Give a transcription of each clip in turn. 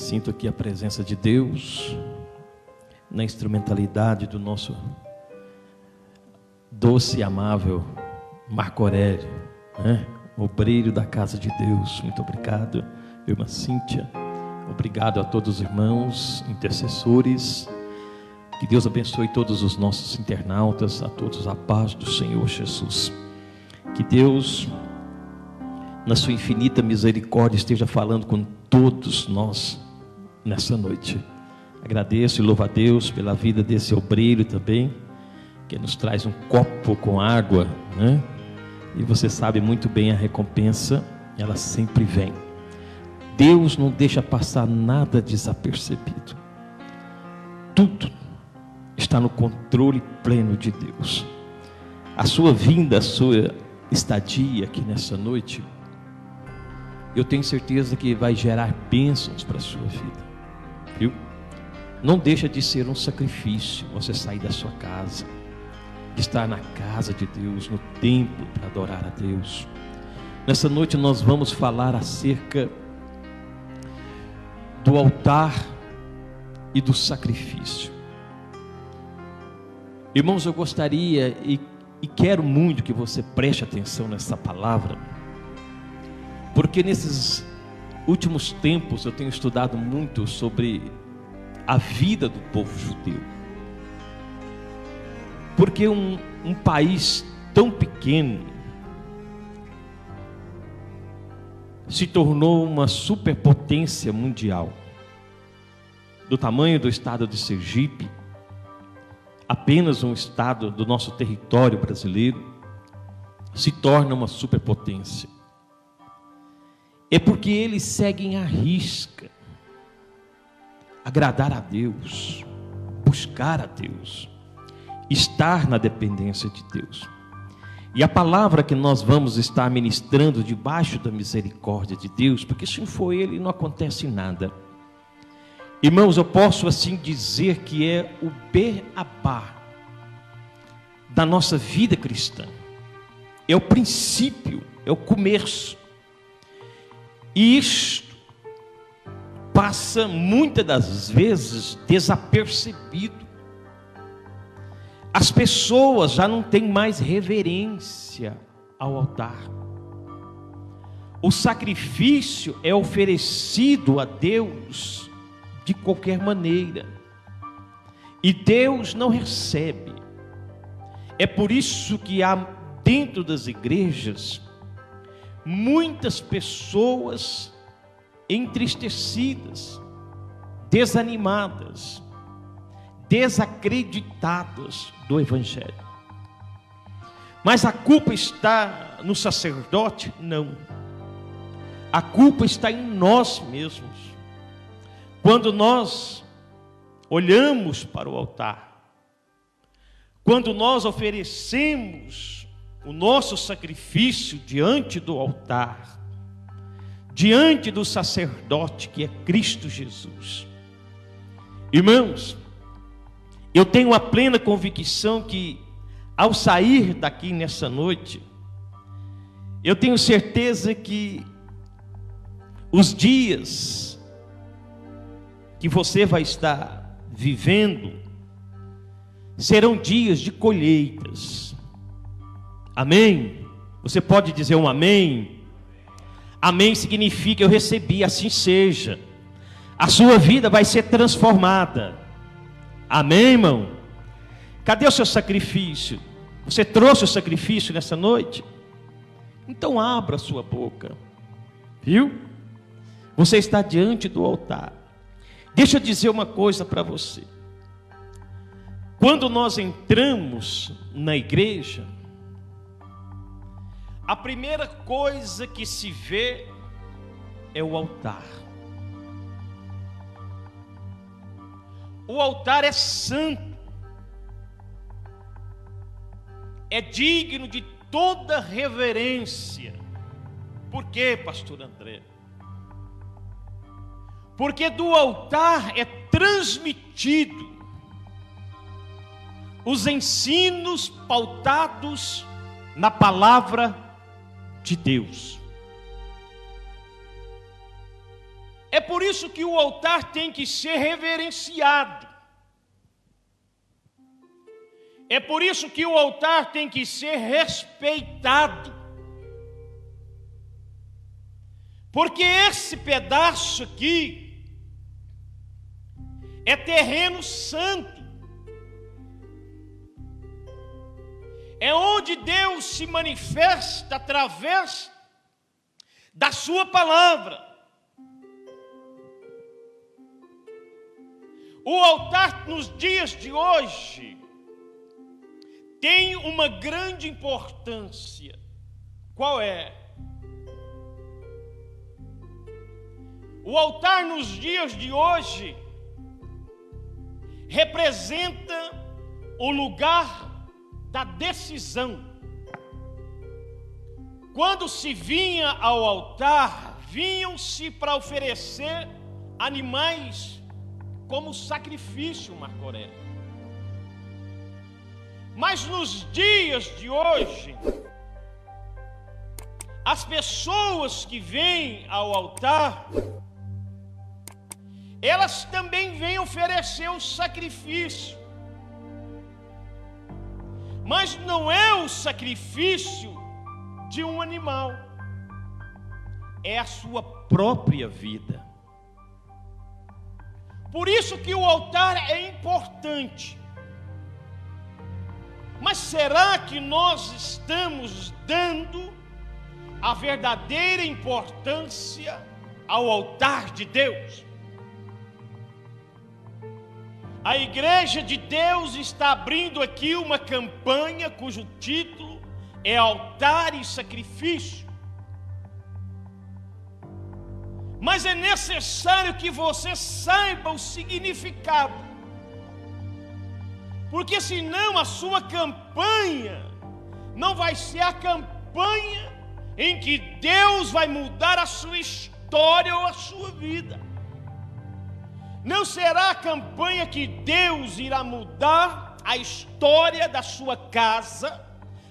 Sinto aqui a presença de Deus na instrumentalidade do nosso doce e amável Marco Aurélio, né? O brilho da casa de Deus. Muito obrigado, irmã Cíntia. Obrigado a todos os irmãos, intercessores. Que Deus abençoe todos os nossos internautas, a todos a paz do Senhor Jesus. Que Deus, na sua infinita misericórdia, esteja falando com todos nós nessa noite. Agradeço e louvo a Deus pela vida desse obreiro também, que nos traz um copo com água, né? E você sabe muito bem a recompensa, ela sempre vem. Deus não deixa passar nada desapercebido. Tudo está no controle pleno de Deus. A sua vinda, a sua estadia aqui nessa noite, eu tenho certeza que vai gerar bênçãos para a sua vida, viu? Não deixa de ser um sacrifício você sair da sua casa, de estar na casa de Deus, no templo, para adorar a Deus. Nessa noite nós vamos falar acerca do altar e do sacrifício. Irmãos, eu gostaria e quero muito que você preste atenção nessa palavra, porque nesses últimos tempos eu tenho estudado muito sobre a vida do povo judeu. Porque um país tão pequeno se tornou uma superpotência mundial. Do tamanho do estado de Sergipe, apenas um estado do nosso território brasileiro se torna uma superpotência. É porque eles seguem à risca agradar a Deus, buscar a Deus, estar na dependência de Deus. E a palavra que nós vamos estar ministrando debaixo da misericórdia de Deus, porque se não for Ele, não acontece nada. Irmãos, eu posso assim dizer que é o beabá da nossa vida cristã. É o princípio, é o começo. E isto passa muitas das vezes desapercebido. As pessoas já não têm mais reverência ao altar. O sacrifício é oferecido a Deus de qualquer maneira, e Deus não recebe. É por isso que há dentro das igrejas muitas pessoas entristecidas, desanimadas, desacreditadas do Evangelho. Mas a culpa está no sacerdote? Não. A culpa está em nós mesmos. Quando nós olhamos para o altar, quando nós oferecemos o nosso sacrifício diante do altar, diante do sacerdote que é Cristo Jesus. Irmãos, eu tenho a plena convicção que ao sair daqui nessa noite, eu tenho certeza que os dias que você vai estar vivendo serão dias de colheitas. Amém? Você pode dizer um amém? Amém significa eu recebi, assim seja. A sua vida vai ser transformada. Amém, irmão? Cadê o seu sacrifício? Você trouxe o sacrifício nessa noite? Então abra a sua boca. Viu? Você está diante do altar. Deixa eu dizer uma coisa para você. Quando nós entramos na igreja, a primeira coisa que se vê é o altar. O altar é santo, é digno de toda reverência. Por quê, pastor André? Porque do altar é transmitido os ensinos pautados na palavra de Deus. É por isso que o altar tem que ser reverenciado. É por isso que o altar tem que ser respeitado. Porque esse pedaço aqui é terreno santo. É onde Deus se manifesta através da sua palavra. O altar nos dias de hoje tem uma grande importância. Qual é? O altar nos dias de hoje representa o lugar da decisão. Quando se vinha ao altar, vinham-se para oferecer animais como sacrifício, Marco Aurélio. Mas nos dias de hoje, as pessoas que vêm ao altar, elas também vêm oferecer o sacrifício. Mas não é o sacrifício de um animal, é a sua própria vida. Por isso que o altar é importante. Mas será que nós estamos dando a verdadeira importância ao altar de Deus? A Igreja de Deus está abrindo aqui uma campanha cujo título é Altar e Sacrifício. Mas é necessário que você saiba o significado, porque senão a sua campanha não vai ser a campanha em que Deus vai mudar a sua história ou a sua vida. Não será a campanha que Deus irá mudar a história da sua casa,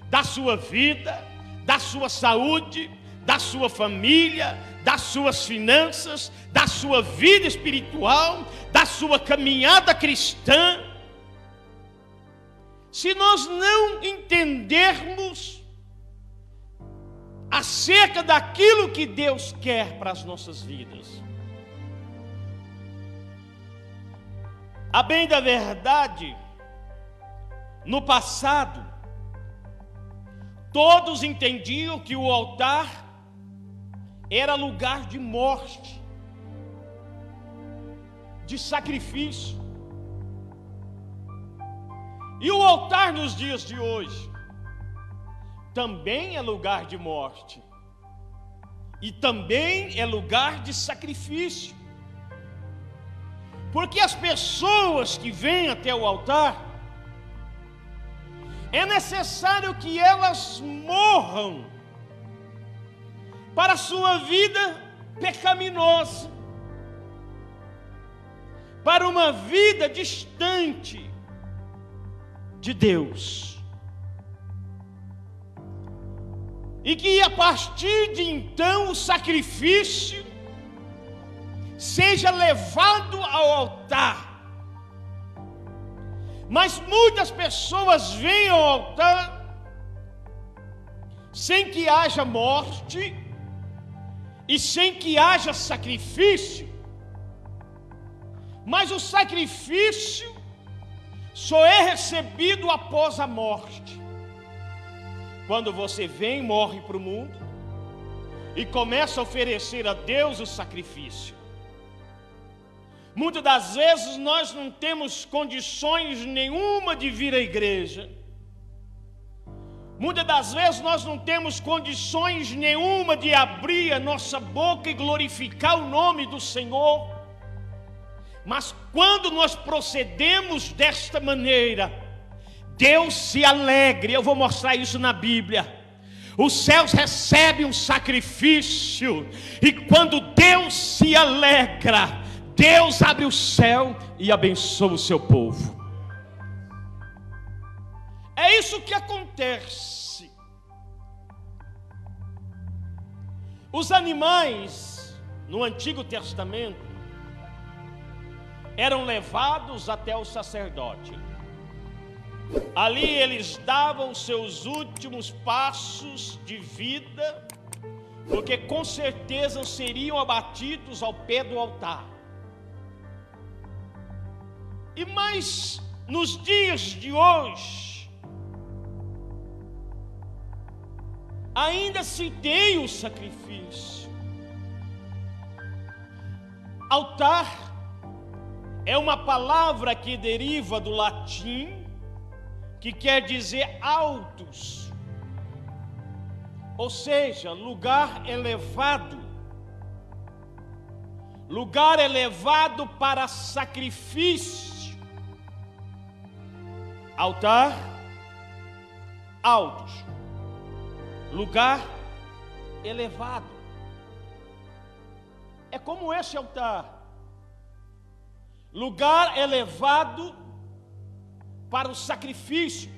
da sua vida, da sua saúde, da sua família, das suas finanças, da sua vida espiritual, da sua caminhada cristã. Se nós não entendermos acerca daquilo que Deus quer para as nossas vidas. A bem da verdade, no passado, todos entendiam que o altar era lugar de morte, de sacrifício. E o altar nos dias de hoje também é lugar de morte e também é lugar de sacrifício. Porque as pessoas que vêm até o altar, é necessário que elas morram para a sua vida pecaminosa, para uma vida distante de Deus. E que a partir de então o sacrifício seja levado ao altar. Mas muitas pessoas vêm ao altar sem que haja morte e sem que haja sacrifício. Mas o sacrifício só é recebido após a morte. Quando você vem, morre para o mundo e começa a oferecer a Deus o sacrifício. Muitas das vezes nós não temos condições nenhuma de vir à igreja. Muitas das vezes nós não temos condições nenhuma de abrir a nossa boca e glorificar o nome do Senhor. Mas quando nós procedemos desta maneira, Deus se alegra. Eu vou mostrar isso na Bíblia. Os céus recebem um sacrifício, e quando Deus se alegra, Deus abre o céu e abençoa o seu povo. É isso que acontece. Os animais no Antigo Testamento, eram levados até o sacerdote. Ali eles davam seus últimos passos de vida, porque com certeza seriam abatidos ao pé do altar. E mais nos dias de hoje, ainda se tem o sacrifício. Altar é uma palavra que deriva do latim, que quer dizer altos, ou seja, lugar elevado para sacrifício. Altar, altos, lugar elevado. É como esse altar, lugar elevado para o sacrifício.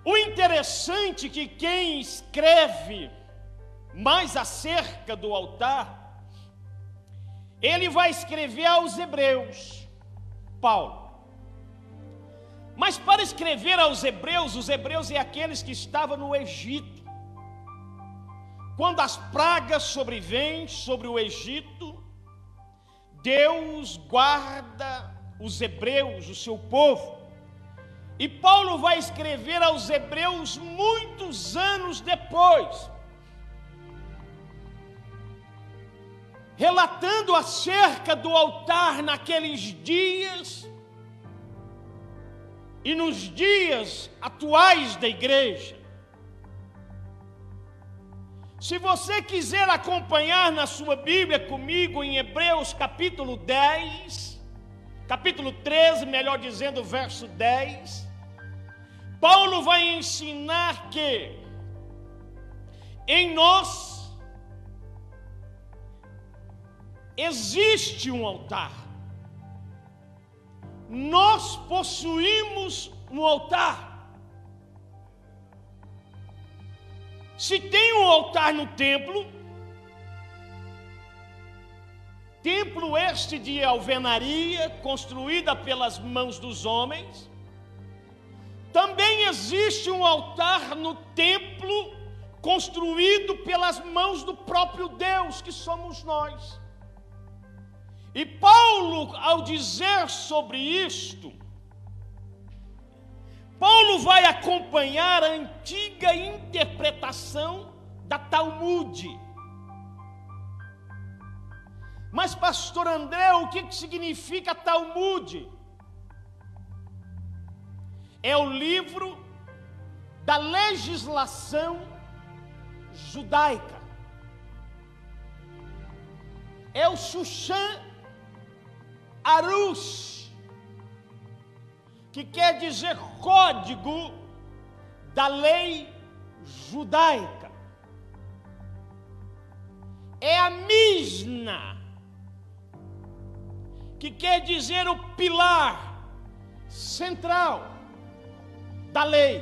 O interessante é que quem escreve mais acerca do altar, ele vai escrever aos Hebreus, Paulo. Mas para escrever aos Hebreus, os Hebreus é aqueles que estavam no Egito. Quando as pragas sobrevêm sobre o Egito, Deus guarda os hebreus, o seu povo. E Paulo vai escrever aos hebreus muitos anos depois, relatando acerca do altar naqueles dias e nos dias atuais da igreja. Se você quiser acompanhar na sua Bíblia comigo em Hebreus capítulo 10, capítulo 13, melhor dizendo, verso 10, Paulo vai ensinar que em nós existe um altar. Nós possuímos um altar. Se tem um altar no templo, templo este de alvenaria, construída pelas mãos dos homens, também existe um altar no templo, construído pelas mãos do próprio Deus, que somos nós. E Paulo, ao dizer sobre isto, Paulo vai acompanhar a antiga interpretação da Talmude. Mas, pastor André, o que significa Talmude? É o livro da legislação judaica. É o Shulchan Aruch, que quer dizer código da lei judaica. É a Misna, que quer dizer o pilar central da lei.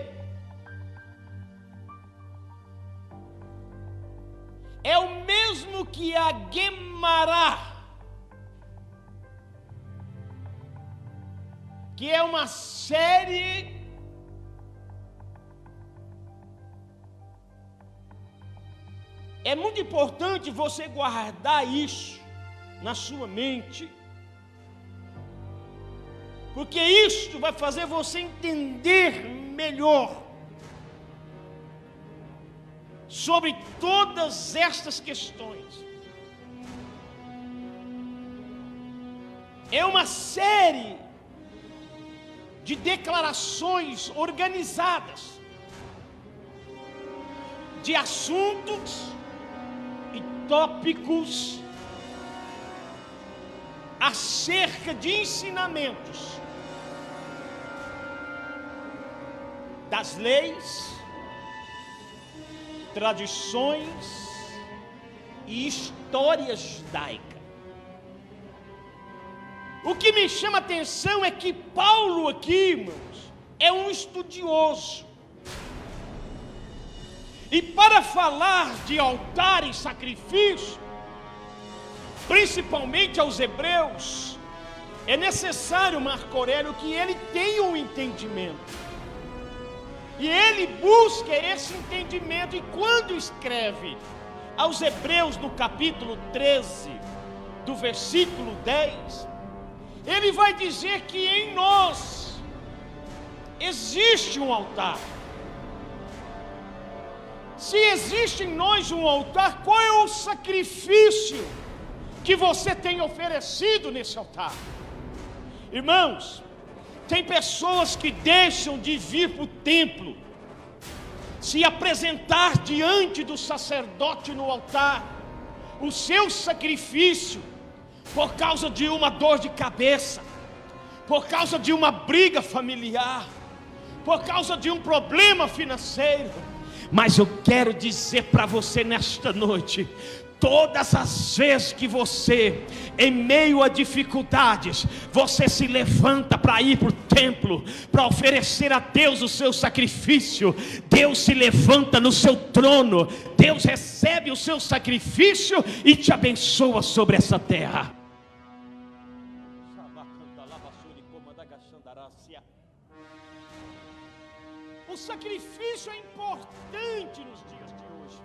É o mesmo que a Guemará, que é uma série é muito importante você guardar isso na sua mente, porque isso vai fazer você entender melhor sobre todas estas questões. É uma série de declarações organizadas, de assuntos e tópicos acerca de ensinamentos das leis, tradições e história judaica. O que me chama a atenção é que Paulo aqui, irmãos, é um estudioso. E para falar de altar e sacrifício, principalmente aos hebreus, é necessário, Marco Aurélio, que ele tenha um entendimento. E ele busca esse entendimento. E quando escreve aos hebreus no capítulo 13, do versículo 10, ele vai dizer que em nós existe um altar. Se existe em nós um altar, qual é o sacrifício que você tem oferecido nesse altar? Irmãos, tem pessoas que deixam de vir para o templo, se apresentar diante do sacerdote no altar, o seu sacrifício, por causa de uma dor de cabeça, por causa de uma briga familiar, por causa de um problema financeiro. Mas eu quero dizer para você nesta noite, todas as vezes que você, em meio a dificuldades, você se levanta para ir para o templo, para oferecer a Deus o seu sacrifício, Deus se levanta no seu trono, Deus recebe o seu sacrifício e te abençoa sobre essa terra. O sacrifício é importante nos dias de hoje.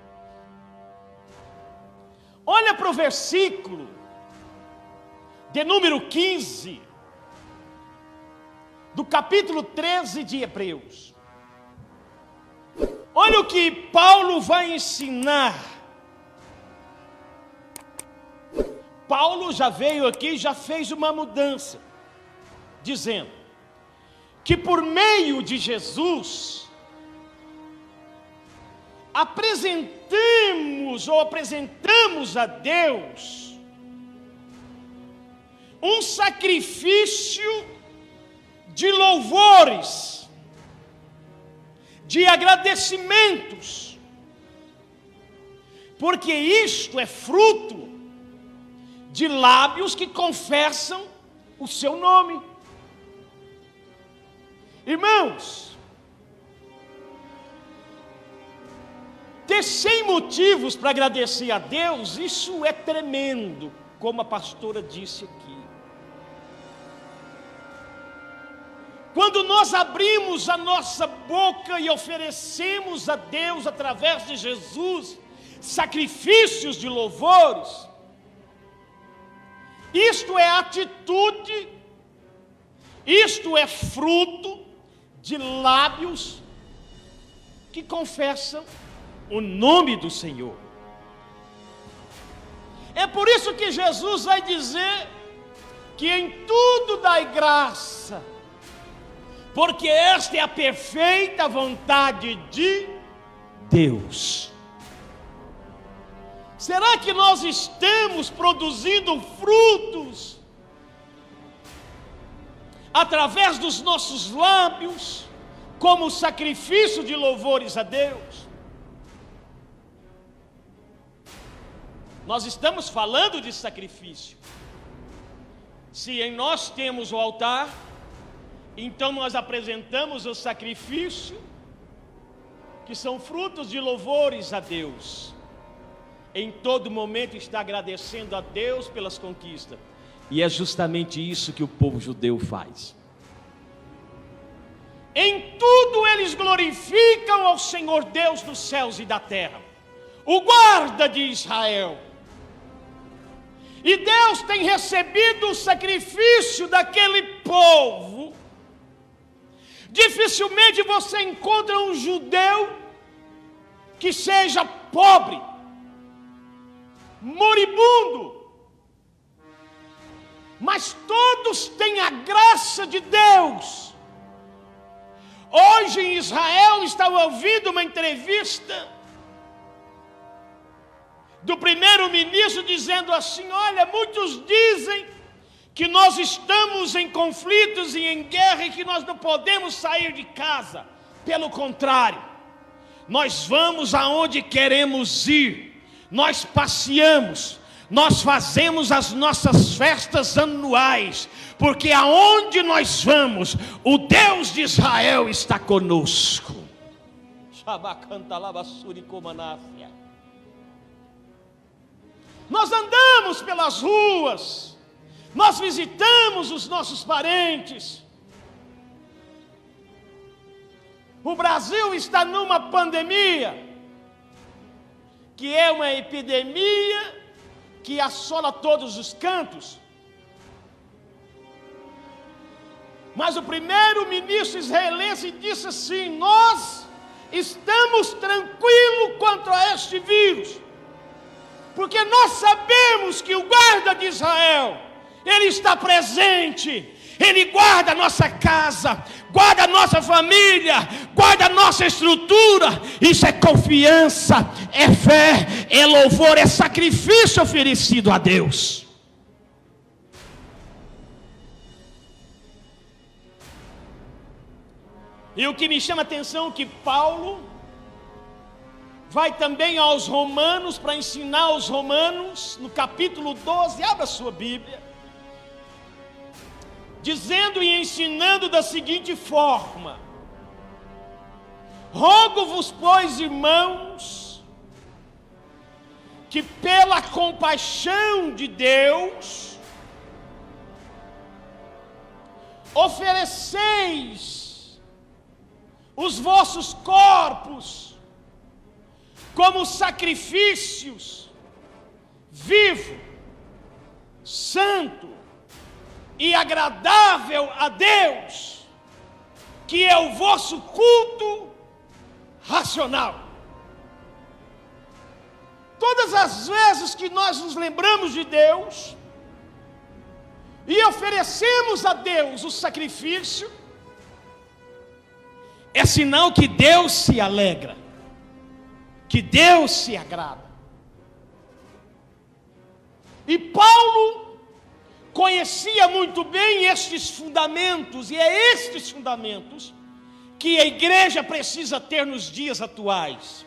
Olha para o versículo de número 15 do capítulo 13 de Hebreus. Olha o que Paulo vai ensinar. Paulo já veio aqui, já fez uma mudança, dizendo que por meio de Jesus apresentamos a Deus um sacrifício de louvores, de agradecimentos, porque isto é fruto de lábios que confessam o seu nome. Irmãos, ter 100 motivos para agradecer a Deus, isso é tremendo, como a pastora disse aqui. Quando nós abrimos a nossa boca e oferecemos a Deus, através de Jesus, sacrifícios de louvores, isto é atitude, isto é fruto de lábios que confessam o nome do Senhor. É por isso que Jesus vai dizer que em tudo dai graça, porque esta é a perfeita vontade de Deus. Será que nós estamos produzindo frutos através dos nossos lábios, como sacrifício de louvores a Deus? Nós estamos falando de sacrifício. Se em nós temos o altar, então nós apresentamos o sacrifício, que são frutos de louvores a Deus. Em todo momento está agradecendo a Deus pelas conquistas. E é justamente isso que o povo judeu faz. Em tudo eles glorificam ao Senhor Deus dos céus e da terra, o guarda de Israel. E Deus tem recebido o sacrifício daquele povo. Dificilmente você encontra um judeu que seja pobre, moribundo, mas todos têm a graça de Deus. Hoje em Israel estava ouvindo uma entrevista do primeiro-ministro dizendo assim: olha, muitos dizem que nós estamos em conflitos e em guerra e que nós não podemos sair de casa. Pelo contrário, nós vamos aonde queremos ir, nós passeamos, nós fazemos as nossas festas anuais, porque aonde nós vamos, o Deus de Israel está conosco. Nós andamos pelas ruas, nós visitamos os nossos parentes. O Brasil está numa pandemia, que é uma epidemia que assola todos os cantos. Mas o primeiro-ministro israelense disse assim: nós estamos tranquilos quanto a este vírus, porque nós sabemos que o guarda de Israel, ele está presente, ele guarda a nossa casa, guarda a nossa família, guarda a nossa estrutura. Isso é confiança, é fé, é louvor, é sacrifício oferecido a Deus. E o que me chama a atenção é que Paulo vai também aos Romanos para ensinar aos Romanos, no capítulo 12, abra sua Bíblia, dizendo e ensinando da seguinte forma: rogo-vos, pois, irmãos, que pela compaixão de Deus ofereceis os vossos corpos como sacrifícios vivo, santo e agradável a Deus, que é o vosso culto racional. Todas as vezes que nós nos lembramos de Deus e oferecemos a Deus o sacrifício, é sinal que Deus se alegra, que Deus se agrada. E Paulo conhecia muito bem estes fundamentos, e é estes fundamentos que a igreja precisa ter nos dias atuais,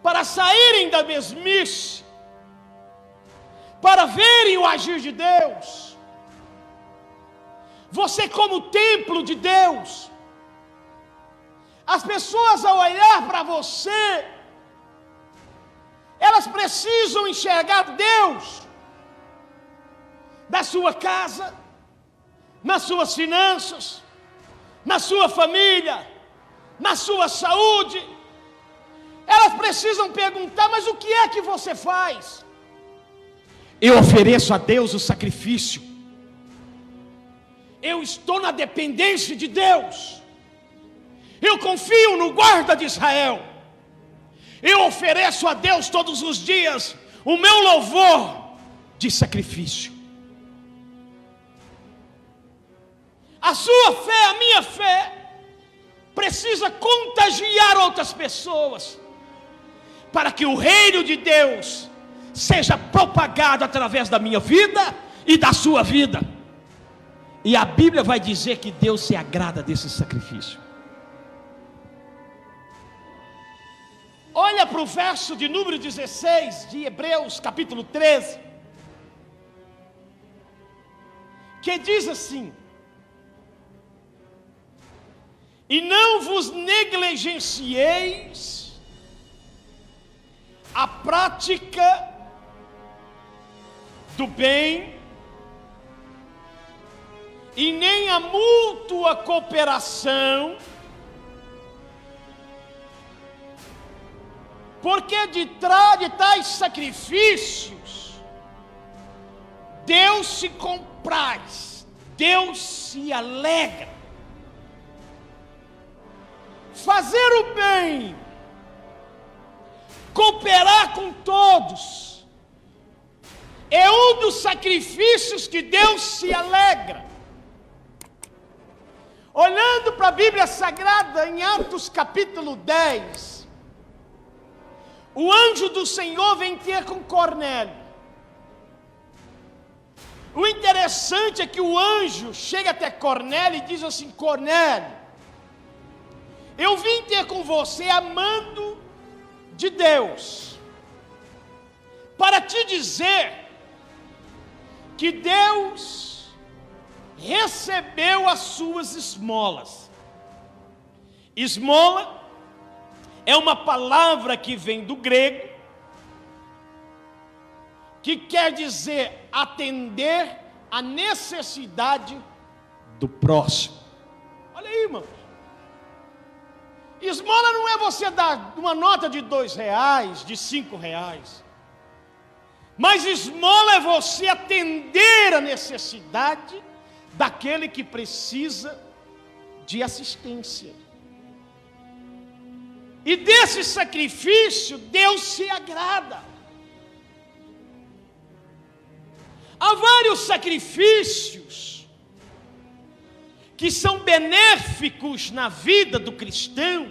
para saírem da mesmice, para verem o agir de Deus. Você como templo de Deus, as pessoas ao olhar para você, elas precisam enxergar Deus na sua casa, nas suas finanças, na sua família, na sua saúde. Elas precisam perguntar: mas o que é que você faz? Eu ofereço a Deus o sacrifício. Eu estou na dependência de Deus. Eu confio no guarda de Israel. Eu ofereço a Deus todos os dias o meu louvor de sacrifício. A sua fé, a minha fé, precisa contagiar outras pessoas, para que o reino de Deus seja propagado através da minha vida e da sua vida. E a Bíblia vai dizer que Deus se agrada desse sacrifício. Olha para o verso de número 16 de Hebreus capítulo 13, que diz assim: e não vos negligencieis a prática do bem, e nem a mútua cooperação, porque de tais sacrifícios Deus se compraz, Deus se alegra. Fazer o bem, cooperar com todos, é um dos sacrifícios que Deus se alegra. Olhando para a Bíblia Sagrada, em Atos capítulo 10, o anjo do Senhor vem ter com Cornélio. O interessante é que o anjo chega até Cornélio e diz assim: Cornélio, eu vim ter com você a mando de Deus, para te dizer que Deus recebeu as suas esmolas. Esmola é uma palavra que vem do grego, que quer dizer atender a necessidade do próximo. Olha aí, irmãos. Esmola não é você dar uma nota de R$2, de R$5. Mas esmola é você atender a necessidade daquele que precisa de assistência. E desse sacrifício Deus se agrada. Há vários sacrifícios que são benéficos na vida do cristão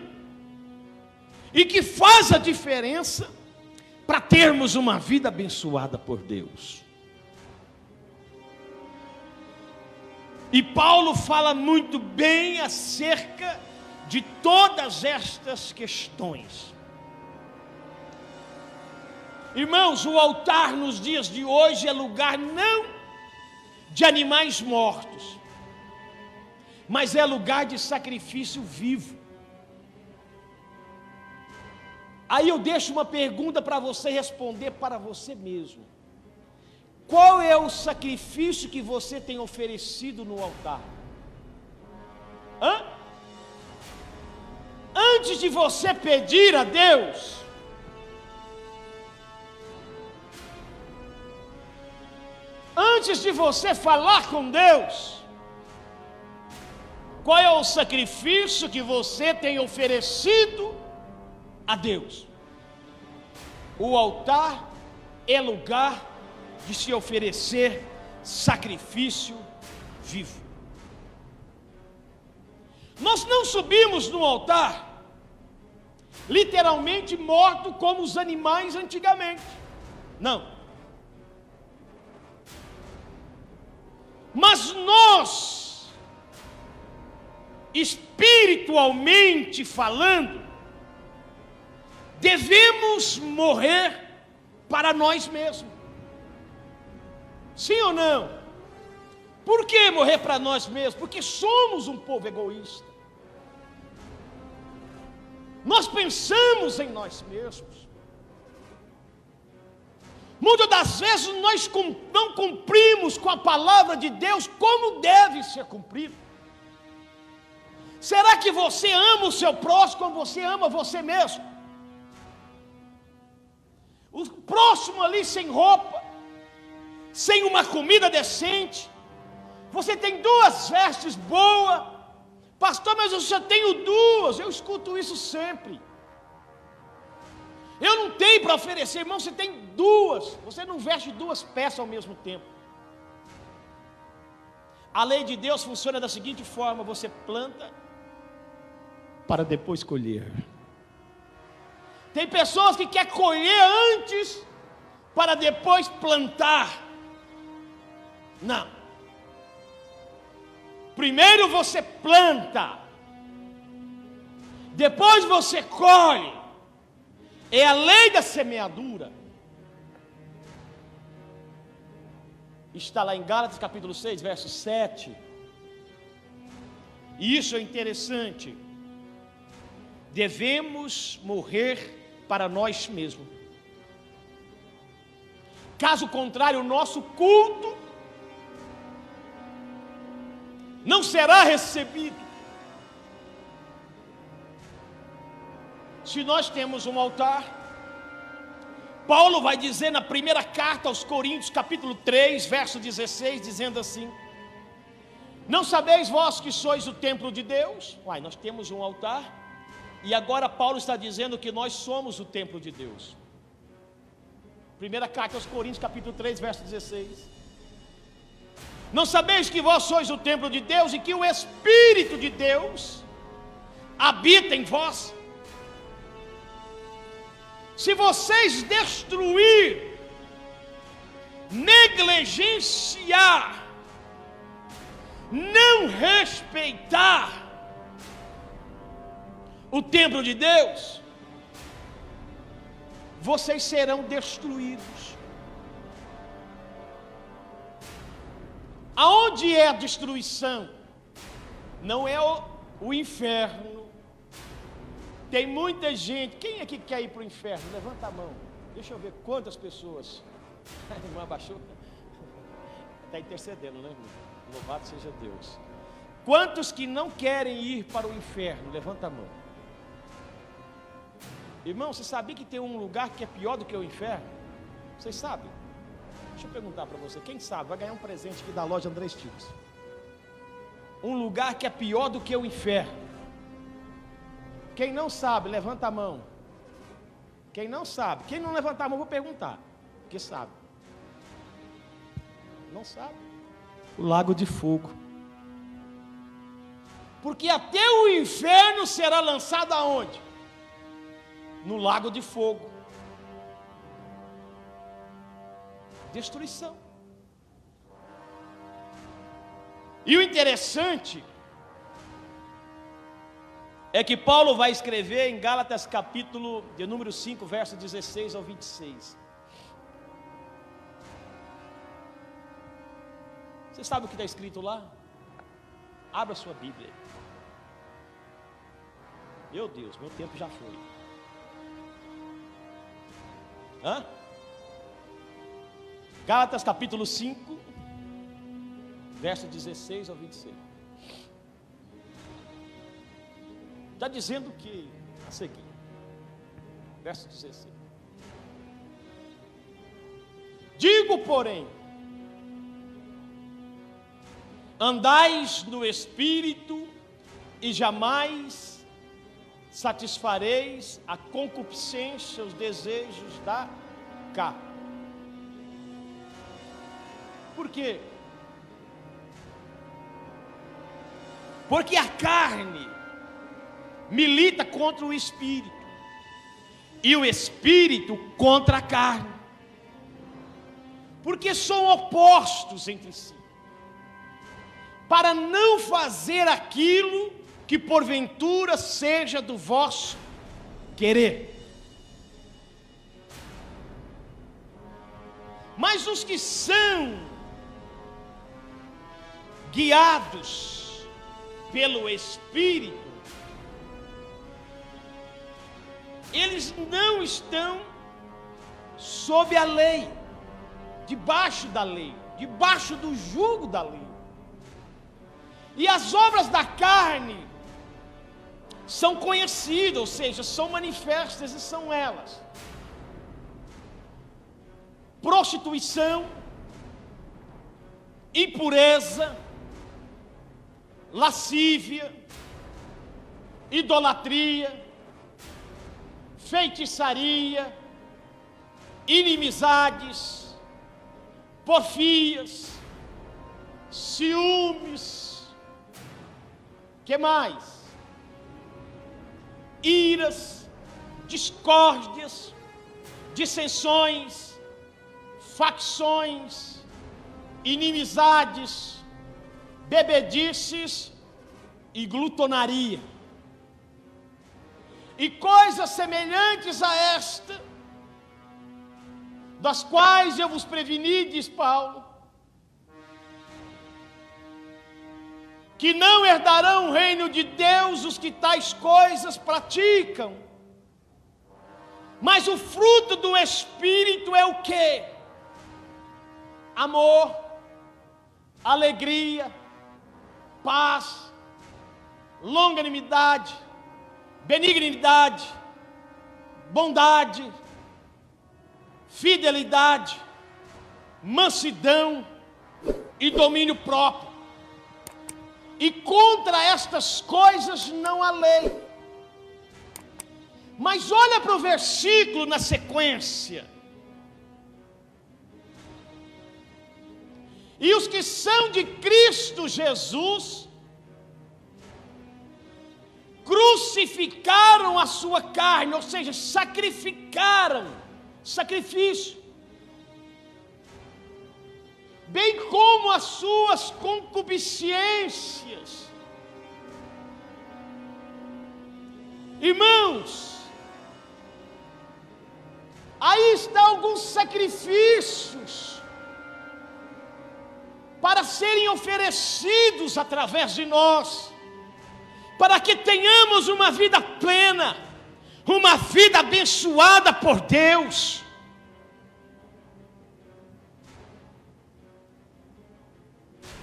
e que faz a diferença para termos uma vida abençoada por Deus. E Paulo fala muito bem acerca de todas estas questões. Irmãos, o altar nos dias de hoje é lugar não de animais mortos, mas é lugar de sacrifício vivo. Aí eu deixo uma pergunta para você responder para você mesmo. Qual é o sacrifício que você tem oferecido no altar? Antes de você pedir a Deus, antes de você falar com Deus, qual é o sacrifício que você tem oferecido a Deus? O altar é lugar de se oferecer sacrifício vivo. Nós não subimos no altar literalmente morto como os animais antigamente. Não. Mas nós, espiritualmente falando, devemos morrer para nós mesmos. Sim ou não? Por que morrer para nós mesmos? Porque somos um povo egoísta. Nós pensamos em nós mesmos. Muitas das vezes nós não cumprimos com a palavra de Deus como deve ser cumprido. Será que você ama o seu próximo como você ama você mesmo? O próximo ali sem roupa, sem uma comida decente, você tem 2 vestes boas, pastor, mas eu só tenho 2, eu escuto isso sempre. Eu não tenho para oferecer, irmão, você tem 2, você não veste 2 peças ao mesmo tempo. A lei de Deus funciona da seguinte forma: você planta para depois colher. Tem pessoas que querem colher antes para depois plantar. Não. Primeiro você planta, depois você colhe. É a lei da semeadura. Está lá em Gálatas capítulo 6, verso 7. E isso é interessante. Devemos morrer para nós mesmos. Caso contrário, o nosso culto não será recebido. Se nós temos um altar, Paulo vai dizer na primeira carta aos Coríntios, capítulo 3, verso 16, dizendo assim: não sabeis vós que sois o templo de Deus? Nós temos um altar. E agora Paulo está dizendo que nós somos o templo de Deus. Primeira carta aos Coríntios, capítulo 3, verso 16. Não sabeis que vós sois o templo de Deus e que o Espírito de Deus habita em vós? Se vocês destruir, negligenciar, não respeitar o templo de Deus, vocês serão destruídos. Aonde é a destruição? Não é o inferno, Tem muita gente. Quem aqui quer ir para o inferno? Levanta a mão. Deixa eu ver quantas pessoas. A irmã abaixou. Está intercedendo, né, irmão? Louvado seja Deus. Quantos que não querem ir para o inferno? Levanta a mão. Irmão, você sabia que tem um lugar que é pior do que o inferno? Vocês sabem? Deixa eu perguntar para você. Quem sabe? Vai ganhar um presente aqui da loja André Estilos. Um lugar que é pior do que o inferno. Quem não sabe, levanta a mão. Quem não sabe, quem não levantar a mão, eu vou perguntar. Porque sabe. Não sabe. O lago de fogo. Porque até o inferno será lançado aonde? No lago de fogo. Destruição. E o interessante é que Paulo vai escrever em Gálatas capítulo de número 5, verso 16 ao 26. Você sabe o que está escrito lá? Abra sua Bíblia. Meu Deus, meu tempo já foi. Gálatas capítulo 5, verso 16 ao 26. Está dizendo que, a seguir, verso 16. Digo, porém, andais no Espírito e jamais satisfareis a concupiscência, os desejos da carne. Por quê? Porque a carne milita contra o Espírito e o Espírito contra a carne, porque são opostos entre si, para não fazer aquilo que porventura seja do vosso querer. Mas os que são guiados pelo Espírito, eles não estão sob a lei, debaixo da lei, debaixo do jugo da lei. E as obras da carne são conhecidas, ou seja, são manifestas, e são elas: prostituição, impureza, lascívia, idolatria, feitiçaria, inimizades, porfias, ciúmes, que mais? Iras, discórdias, dissensões, facções, inimizades, bebedices e glutonaria. E coisas semelhantes a esta, das quais eu vos preveni, diz Paulo, que não herdarão o reino de Deus os que tais coisas praticam. Mas o fruto do Espírito é o quê? Amor, alegria, paz, longanimidade, benignidade, bondade, fidelidade, mansidão e domínio próprio. E contra estas coisas não há lei. Mas olha para o versículo na sequência. E os que são de Cristo Jesus crucificaram a sua carne, ou seja, sacrificaram, sacrifício, bem como as suas concupiscências. Irmãos, aí estão alguns sacrifícios para serem oferecidos através de nós, para que tenhamos uma vida plena, uma vida abençoada por Deus.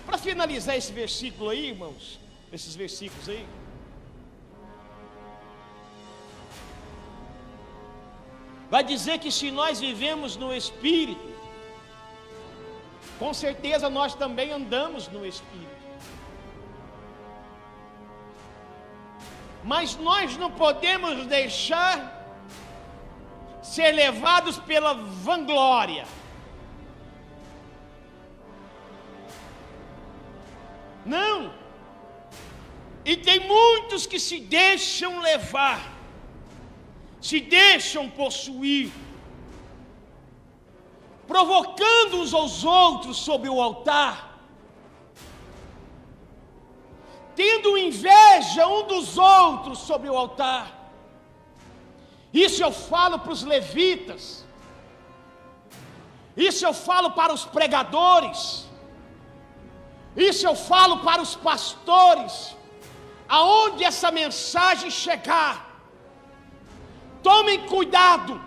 Para finalizar esse versículo aí, irmãos, esses versículos aí, vai dizer que se nós vivemos no Espírito, com certeza nós também andamos no Espírito. Mas nós não podemos deixar ser levados pela vanglória. Não. E tem muitos que se deixam levar, se deixam possuir, provocando uns aos outros sobre o altar, tendo inveja um dos outros sobre o altar. Isso eu falo para os levitas, isso eu falo para os pregadores, isso eu falo para os pastores. Aonde essa mensagem chegar, tomem cuidado.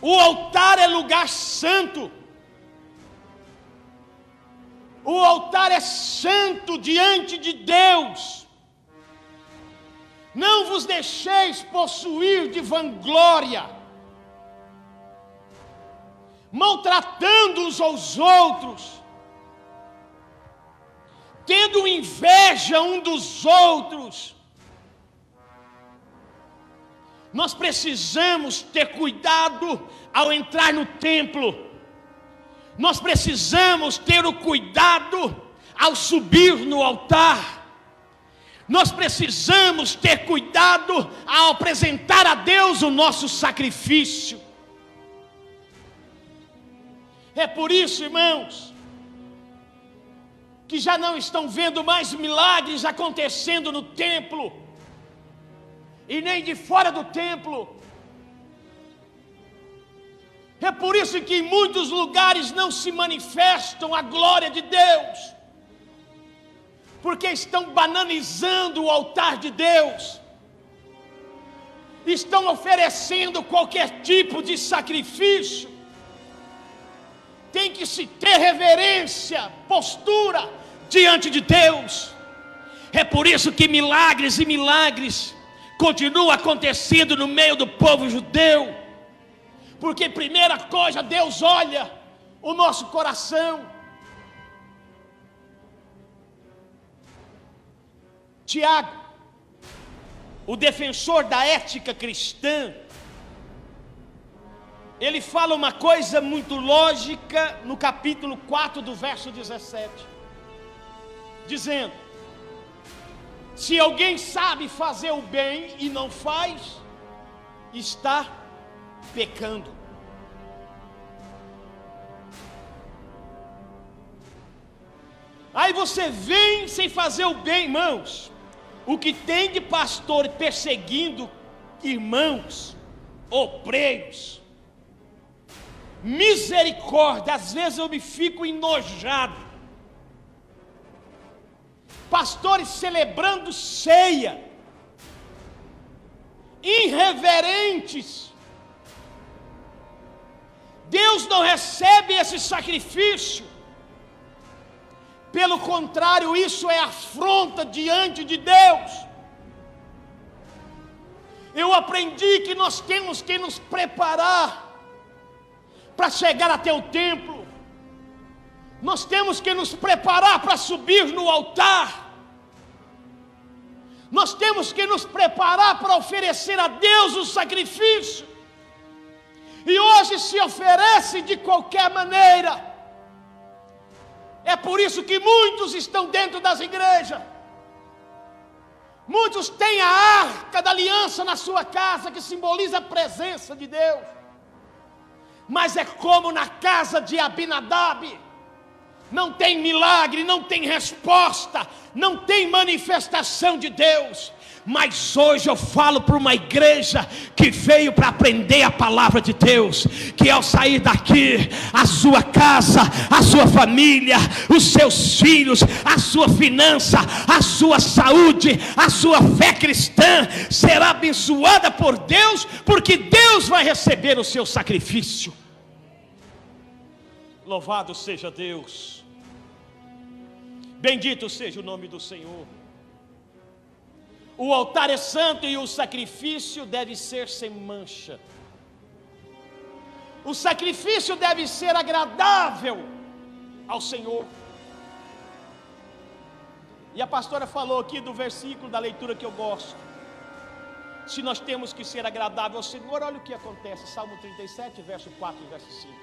O altar é lugar santo. O altar é santo diante de Deus. Não vos deixeis possuir de vanglória, maltratando uns aos outros, tendo inveja um dos outros. Nós precisamos ter cuidado ao entrar no templo. Nós precisamos ter o cuidado ao subir no altar. Nós precisamos ter cuidado ao apresentar a Deus o nosso sacrifício. É por isso, irmãos, que já não estão vendo mais milagres acontecendo no templo, e nem de fora do templo. É por isso que em muitos lugares não se manifestam a glória de Deus, porque estão banalizando o altar de Deus, estão oferecendo qualquer tipo de sacrifício. Tem que se ter reverência, postura diante de Deus. É por isso que milagres e milagres continuam acontecendo no meio do povo judeu, porque primeira coisa, Deus olha o nosso coração. Tiago, o defensor da ética cristã, ele fala uma coisa muito lógica no capítulo 4 do verso 17, dizendo: se alguém sabe fazer o bem e não faz, está pecando. Aí você vem sem fazer o bem, irmãos. O que tem de pastor perseguindo irmãos, obreiros, misericórdia, às vezes eu me fico enojado. Pastores celebrando ceia, irreverentes. Deus não recebe esse sacrifício. Pelo contrário, isso é afronta diante de Deus. Eu aprendi que nós temos que nos preparar para chegar até o templo. Nós temos que nos preparar para subir no altar. Nós temos que nos preparar para oferecer a Deus o sacrifício. E hoje se oferece de qualquer maneira. É por isso que muitos estão dentro das igrejas. Muitos têm a arca da aliança na sua casa, que simboliza a presença de Deus. Mas é como na casa de Abinadab. não tem milagre, não tem resposta, não tem manifestação de Deus. Mas hoje eu falo para uma igreja que veio para aprender a palavra de Deus, que ao sair daqui, a sua casa, a sua família, os seus filhos, a sua finança, a sua saúde, a sua fé cristã será abençoada por Deus, porque Deus vai receber o seu sacrifício. Louvado seja Deus, bendito seja o nome do Senhor. O altar é santo e o sacrifício deve ser sem mancha. O sacrifício deve ser agradável ao Senhor. E a pastora falou aqui do versículo da leitura que eu gosto. Se nós temos que ser agradável ao Senhor, olha o que acontece. Salmo 37, verso 4 e verso 5.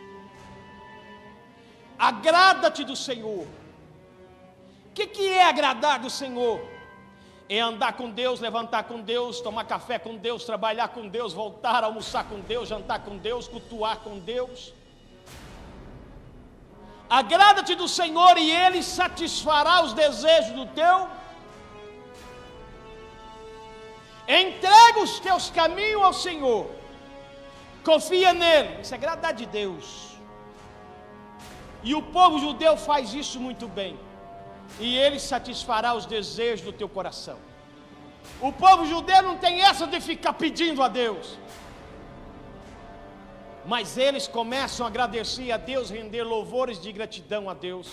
Agrada-te do Senhor. O que é agradar do Senhor? É andar com Deus, levantar com Deus, tomar café com Deus, trabalhar com Deus, voltar, almoçar com Deus, jantar com Deus, cultuar com Deus. Agrada-te do Senhor e Ele satisfará os desejos do teu. Entrega os teus caminhos ao Senhor, confia nele, isso é agradar de Deus. E o povo judeu faz isso muito bem. E Ele satisfará os desejos do teu coração. O povo judeu não tem essa de ficar pedindo a Deus, mas eles começam a agradecer a Deus, render louvores de gratidão a Deus,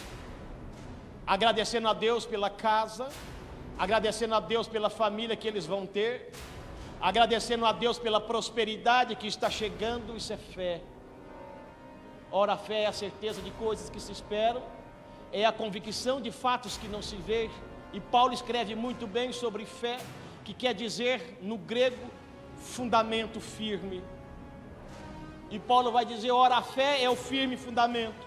agradecendo a Deus pela casa, agradecendo a Deus pela família que eles vão ter, agradecendo a Deus pela prosperidade que está chegando. Isso é fé. Ora, a fé é a certeza de coisas que se esperam, é a convicção de fatos que não se vê. E Paulo escreve muito bem sobre fé, que quer dizer no grego fundamento firme. E Paulo vai dizer, ora, a fé é o firme fundamento.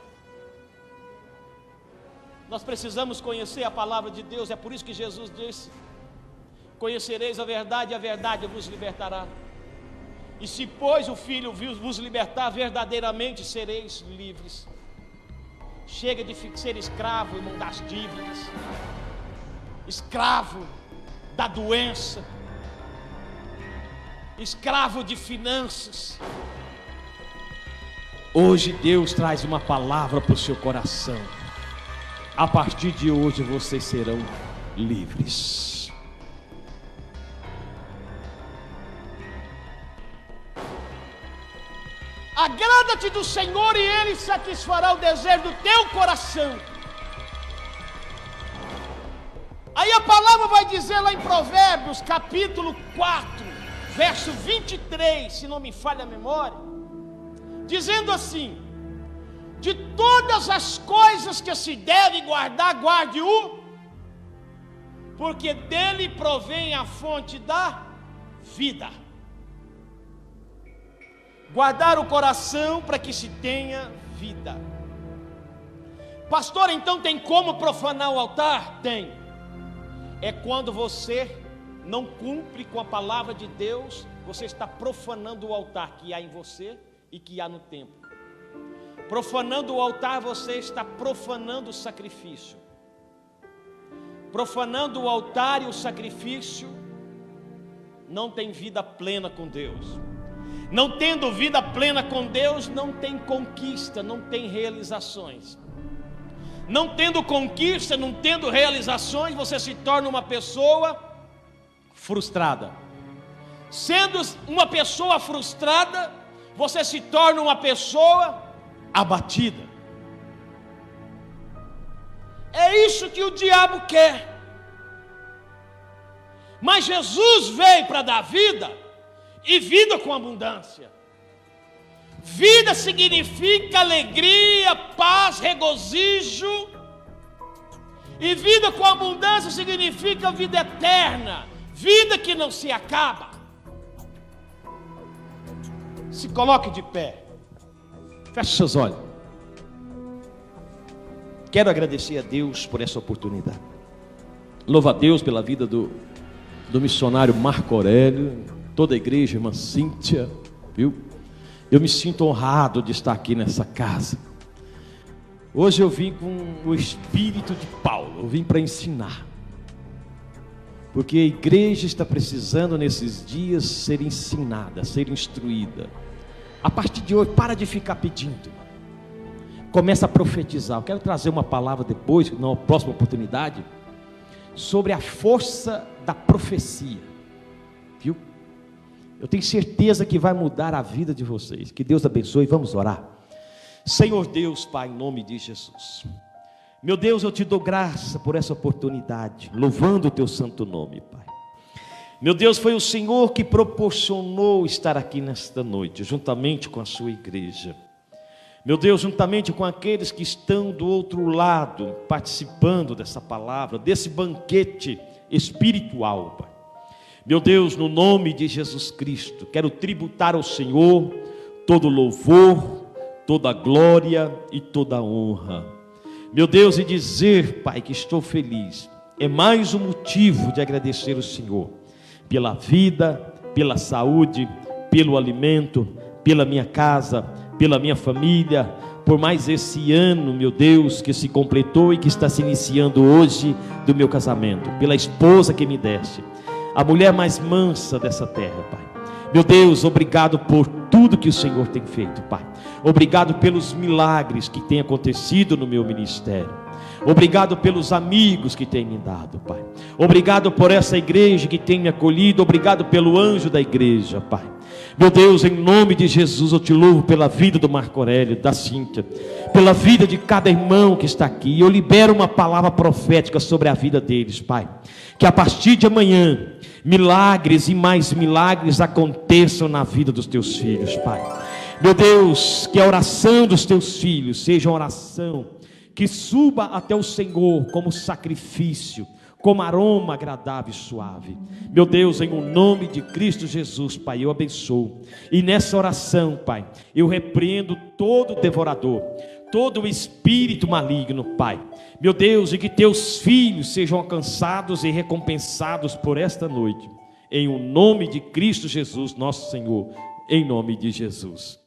Nós precisamos conhecer a palavra de Deus. É por isso que Jesus disse, conhecereis a verdade e a verdade vos libertará. E se pois o Filho vos libertar, verdadeiramente sereis livres. Chega de ser escravo, irmão, das dívidas, escravo da doença, escravo de finanças. Hoje Deus traz uma palavra para o seu coração. A partir de hoje vocês serão livres. Agrada-te do Senhor e Ele satisfará o desejo do teu coração. Aí a palavra vai dizer lá em Provérbios, capítulo 4, verso 23, se não me falha a memória, dizendo assim: de todas as coisas que se deve guardar, guarde-o, porque dele provém a fonte da vida. Guardar o coração para que se tenha vida. Pastor, então tem como profanar o altar? Tem. É quando você não cumpre com a palavra de Deus, você está profanando o altar que há em você e que há no templo. Profanando o altar, você está profanando o sacrifício. Profanando o altar e o sacrifício, não tem vida plena com Deus. Não tendo vida plena com Deus, não tem conquista, não tem realizações. Não tendo conquista, não tendo realizações, você se torna uma pessoa frustrada. Sendo uma pessoa frustrada, você se torna uma pessoa abatida. É isso que o diabo quer. Mas Jesus veio para dar vida, e vida com abundância. Vida significa alegria, paz, regozijo. E vida com abundância significa vida eterna, vida que não se acaba. Se coloque de pé, feche seus olhos. Quero agradecer a Deus por essa oportunidade. Louvo a Deus pela vida do missionário Marco Aurélio, toda a igreja, irmã Cíntia, viu? Eu me sinto honrado de estar aqui nessa casa. Hoje eu vim com o espírito de Paulo, eu vim para ensinar. Porque a igreja está precisando nesses dias ser ensinada, ser instruída. A partir de hoje, para de ficar pedindo. Começa a profetizar. Eu quero trazer uma palavra depois, na próxima oportunidade, sobre a força da profecia. Viu? Eu tenho certeza que vai mudar a vida de vocês. Que Deus abençoe. Vamos orar. Senhor Deus, Pai, em nome de Jesus. Meu Deus, eu te dou graça por essa oportunidade, louvando o teu santo nome, Pai. Meu Deus, foi o Senhor que proporcionou estar aqui nesta noite, juntamente com a sua igreja. Meu Deus, juntamente com aqueles que estão do outro lado, participando dessa palavra, desse banquete espiritual, Pai. Meu Deus, no nome de Jesus Cristo, quero tributar ao Senhor todo louvor, toda glória e toda honra. Meu Deus, e dizer, Pai, que estou feliz, é mais um motivo de agradecer ao Senhor, pela vida, pela saúde, pelo alimento, pela minha casa, pela minha família, por mais esse ano, meu Deus, que se completou e que está se iniciando hoje do meu casamento, pela esposa que me deste, a mulher mais mansa dessa terra, Pai. Meu Deus, obrigado por tudo que o Senhor tem feito, Pai. Obrigado pelos milagres que têm acontecido no meu ministério. Obrigado pelos amigos que tem me dado, Pai. Obrigado por essa igreja que tem me acolhido. Obrigado pelo anjo da igreja, Pai. Meu Deus, em nome de Jesus, eu te louvo pela vida do Marco Aurélio, da Cíntia, pela vida de cada irmão que está aqui. Eu libero uma palavra profética sobre a vida deles, Pai. Que a partir de amanhã, milagres e mais milagres aconteçam na vida dos teus filhos, Pai. Meu Deus, que a oração dos teus filhos seja uma oração que suba até o Senhor como sacrifício, como aroma agradável e suave. Meu Deus, em o nome de Cristo Jesus, Pai, eu abençoo. E nessa oração, Pai, eu repreendo todo devorador, todo espírito maligno, Pai. Meu Deus, e que teus filhos sejam alcançados e recompensados por esta noite. Em o nome de Cristo Jesus, nosso Senhor, em nome de Jesus.